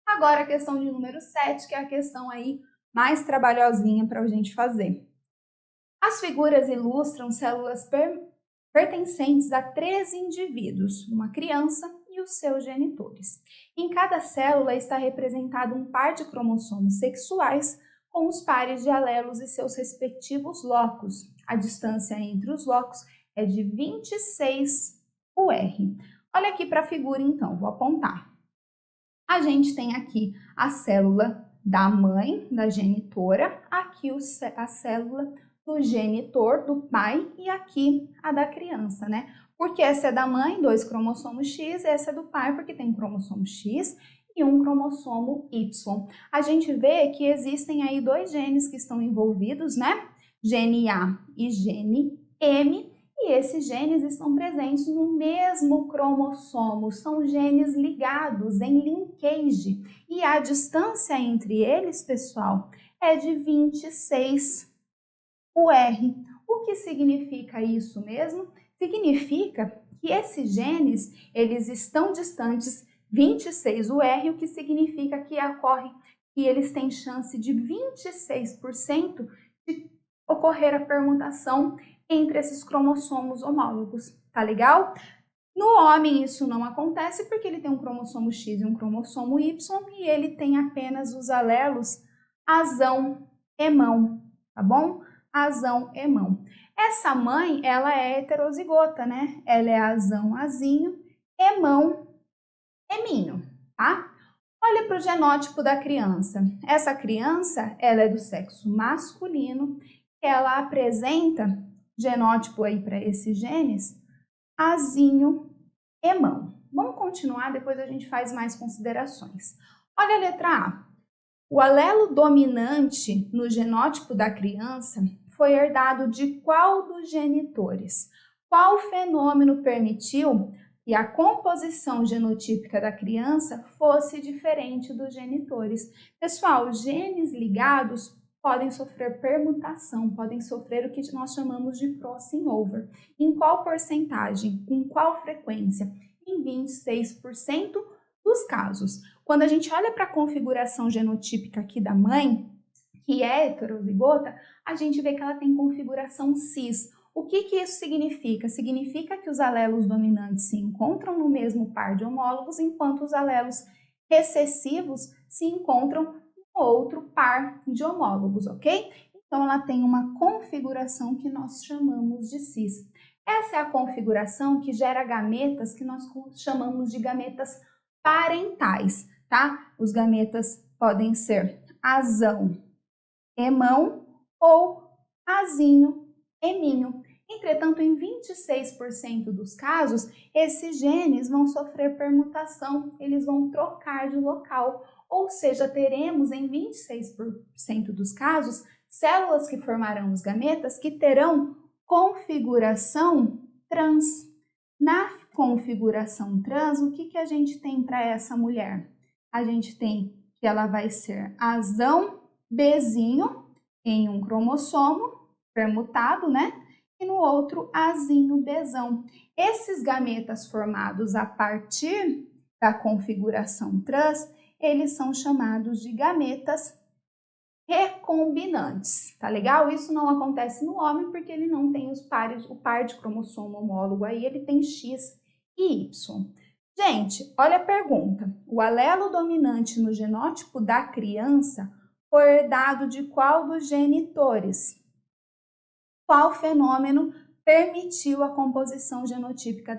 Agora a questão de número 7, que é a questão aí mais trabalhosinha para a gente fazer. As figuras ilustram células pertencentes a 13 indivíduos, uma criança e os seus genitores. Em cada célula está representado um par de cromossomos sexuais com os pares de alelos e seus respectivos locos. A distância entre os locos é de 26 UR. Olha aqui para a figura então, vou apontar. A gente tem aqui a célula da mãe, da genitora, aqui a célula do genitor, do pai, e aqui a da criança, né? Porque essa é da mãe, 2 cromossomos X, e essa é do pai, porque tem um cromossomo X e um cromossomo Y. A gente vê que existem aí 2 genes que estão envolvidos, né? Gene A e gene M, e esses genes estão presentes no mesmo cromossomo, são genes ligados em linkage, e a distância entre eles, pessoal, é de 26 UR. O que significa isso mesmo? Significa que esses genes, eles estão distantes 26 UR, o que significa que eles têm chance de 26% de ocorrer a permutação entre esses cromossomos homólogos, tá legal? No homem isso não acontece porque ele tem um cromossomo X e um cromossomo Y e ele tem apenas os alelos azão, hemão, tá bom? Azão, hemão. Essa mãe, ela é heterozigota, né? Ela é azão, azinho, hemão, heminho, tá? Olha para o genótipo da criança. Essa criança, ela é do sexo masculino, ela apresenta genótipo aí para esses genes, azinho, hemão. Vamos continuar, depois a gente faz mais considerações. Olha a letra A. O alelo dominante no genótipo da criança foi herdado de qual dos genitores? Qual fenômeno permitiu que a composição genotípica da criança fosse diferente dos genitores? Pessoal, genes ligados podem sofrer permutação, podem sofrer o que nós chamamos de crossing over. Em qual porcentagem? Com qual frequência? Em 26% dos casos. Quando a gente olha para a configuração genotípica aqui da mãe, que é heterozigota, a gente vê que ela tem configuração cis. O que isso significa? Significa que os alelos dominantes se encontram no mesmo par de homólogos, enquanto os alelos recessivos se encontram no outro par de homólogos, ok? Então, ela tem uma configuração que nós chamamos de cis. Essa é a configuração que gera gametas que nós chamamos de gametas parentais, tá? Os gametas podem ser azão, hemão ou azinho, heminho. Entretanto, em 26% dos casos, esses genes vão sofrer permutação, eles vão trocar de local, ou seja, teremos em 26% dos casos células que formarão os gametas que terão configuração trans. Na configuração trans, o que a gente tem para essa mulher? A gente tem que ela vai ser azão, Bzinho em um cromossomo permutado, né? E no outro azinho, Bzão. Esses gametas formados a partir da configuração trans, eles são chamados de gametas recombinantes, tá legal? Isso não acontece no homem porque ele não tem o par de cromossomo homólogo aí, ele tem X e Y. Gente, olha a pergunta. O alelo dominante no genótipo da criança foi herdado de qual dos genitores? Qual fenômeno permitiu a composição genotípica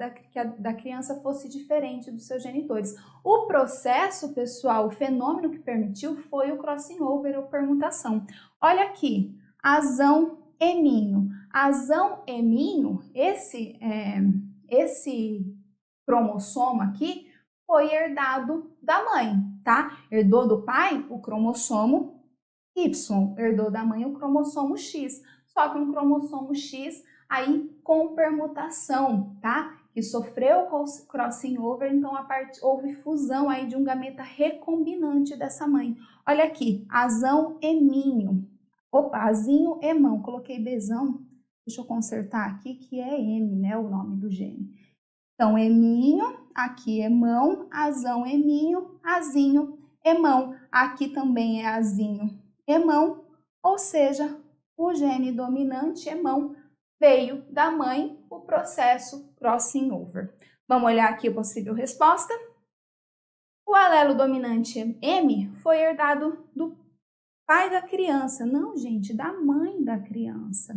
da criança fosse diferente dos seus genitores? O processo, pessoal, o fenômeno que permitiu foi o crossing over ou permutação. Olha aqui, azão, heminho. Azão, heminho, esse cromossomo aqui foi herdado da mãe, tá? Herdou do pai o cromossomo Y, herdou da mãe o cromossomo X, só que um cromossomo X aí com permutação, tá? Que sofreu crossing over, então houve fusão aí de um gameta recombinante dessa mãe. Olha aqui, azão, heminho. Opa, azinho, hemão. Coloquei Bzão, deixa eu consertar aqui, que é M, né? O nome do gene. Então, eminho, aqui emão, azão, eminho, azinho, emão. Aqui também é azinho, emão, ou seja, o gene dominante emão veio da mãe, o processo crossing over. Vamos olhar aqui a possível resposta. O alelo dominante M foi herdado do pai da criança. Não, gente, da mãe da criança.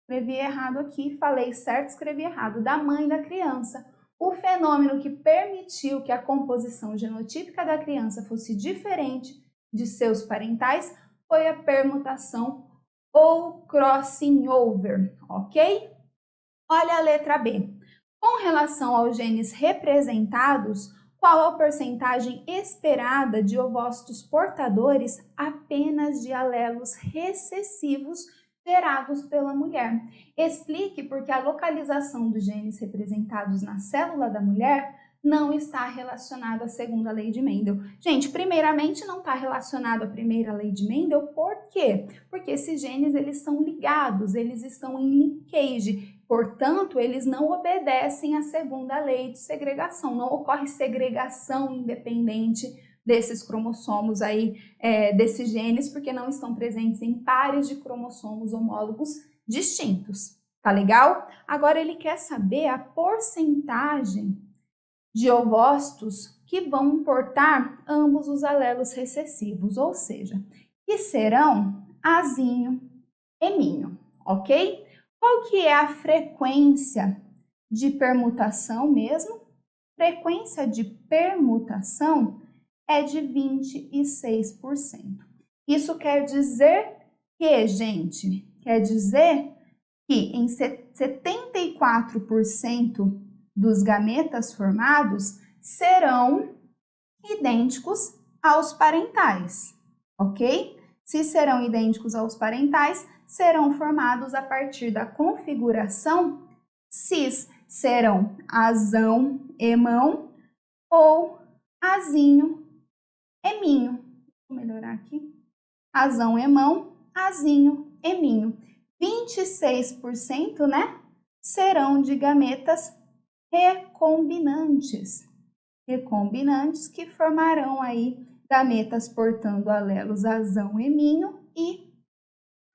Escrevi errado aqui, falei certo, escrevi errado. Da mãe da criança. O fenômeno que permitiu que a composição genotípica da criança fosse diferente de seus parentais foi a permutação ou crossing over, ok? Olha a letra B. Com relação aos genes representados, qual a porcentagem esperada de ovócitos portadores apenas de alelos recessivos gerados pela mulher? Explique por que a localização dos genes representados na célula da mulher não está relacionada à segunda lei de Mendel. Gente, primeiramente não está relacionado à primeira lei de Mendel, por quê? Porque esses genes eles são ligados, eles estão em linkage. Portanto, eles não obedecem à segunda lei de segregação, não ocorre segregação independente desses cromossomos aí, desses genes, porque não estão presentes em pares de cromossomos homólogos distintos, tá legal? Agora ele quer saber a porcentagem de ovócitos que vão portar ambos os alelos recessivos, ou seja, que serão azinho e minho, ok? Qual que é a frequência de permutação mesmo? Frequência de permutação é de 26%. Isso quer dizer que, gente, quer dizer que em 74% dos gametas formados serão idênticos aos parentais, ok? Se serão idênticos aos parentais, serão formados a partir da configuração cis, serão azão, emão ou azinho, eminho. Vou melhorar aqui. Azão, emão, azinho, eminho. 26%, né, serão de gametas recombinantes. Recombinantes que formarão aí gametas portando alelos azão, eminho e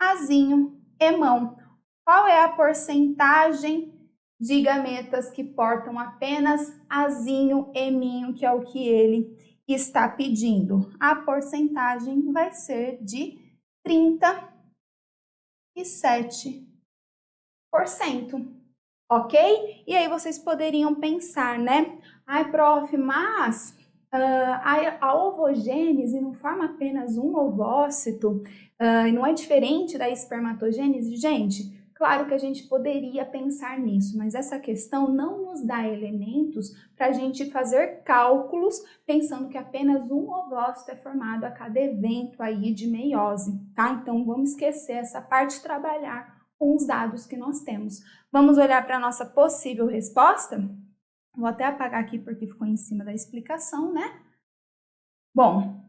azinho, emão. Qual é a porcentagem de gametas que portam apenas azinho, eminho, que é o que ele está pedindo? A porcentagem vai ser de 37%, ok? E aí vocês poderiam pensar, né? Ai, prof, mas a ovogênese não forma apenas um ovócito, não é diferente da espermatogênese? Gente, claro que a gente poderia pensar nisso, mas essa questão não nos dá elementos para a gente fazer cálculos pensando que apenas um ovócito é formado a cada evento aí de meiose, tá? Então vamos esquecer essa parte de trabalhar com os dados que nós temos. Vamos olhar para a nossa possível resposta? Vou até apagar aqui porque ficou em cima da explicação, né? Bom,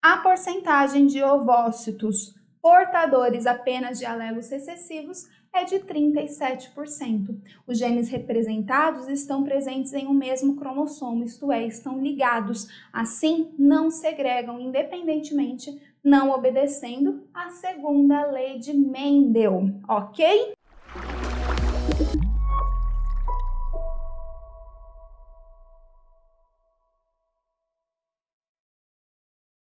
a porcentagem de ovócitos portadores apenas de alelos recessivos é de 37%. Os genes representados estão presentes em um mesmo cromossomo, isto é, estão ligados, assim não segregam independentemente, não obedecendo à segunda lei de Mendel, ok?